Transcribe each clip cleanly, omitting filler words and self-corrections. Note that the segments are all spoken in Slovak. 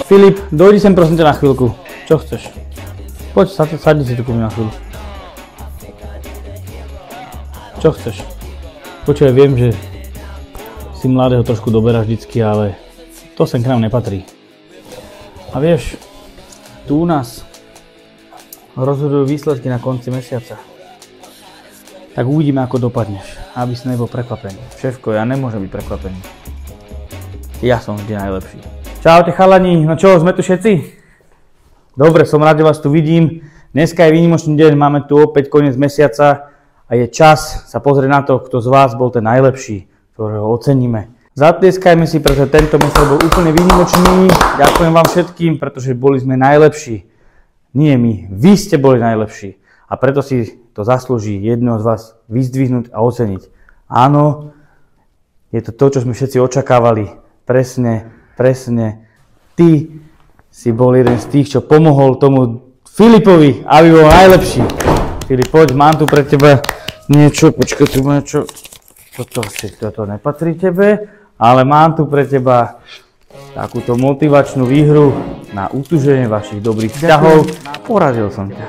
Filip, dojdi sem prosím ťa na chvíľku. Čo chceš? Poď, sadni si tu ku mne na chvíľu. Čo chceš? Počuj, viem, že si mladého trošku doberáš vždycky, ale to sem k nám nepatrí. A vieš, tu u nás rozhodujú výsledky na konci mesiaca. Tak uvidíme, ako dopadneš, aby si nebol prekvapený. Šéfko, ja nemôžem byť prekvapený. Ja som vždy najlepší. Čaute chalani, no čo, sme tu všetci? Dobre, som rád, že vás tu vidím. Dneska je výnimočný deň, máme tu opäť koniec mesiaca a je čas sa pozrieť na to, kto z vás bol ten najlepší, ktorého oceníme. Zatlieskajme si, pretože tento mesiac bol úplne výnimočný. Ďakujem vám všetkým, pretože boli sme najlepší. Nie my, vy ste boli najlepší. A preto si to zaslúži jedného z vás vyzdvihnúť a oceniť. Áno, je to to, čo sme všetci očakávali. Presne. Ty si bol jeden z tých, čo pomohol tomu Filipovi, aby bol najlepší. Filip, poď, mám tu pre teba niečo, počkaj, tu má niečo. Toto nepatrí tebe, ale mám tu pre teba takúto motivačnú výhru na utuženie vašich dobrých vzťahov. Poradil som ťa.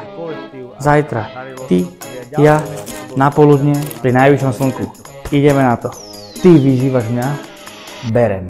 Zajtra, ty, ja, na poludne, pri najvyššom slnku. Ideme na to. Ty vyžívaš mňa, berem.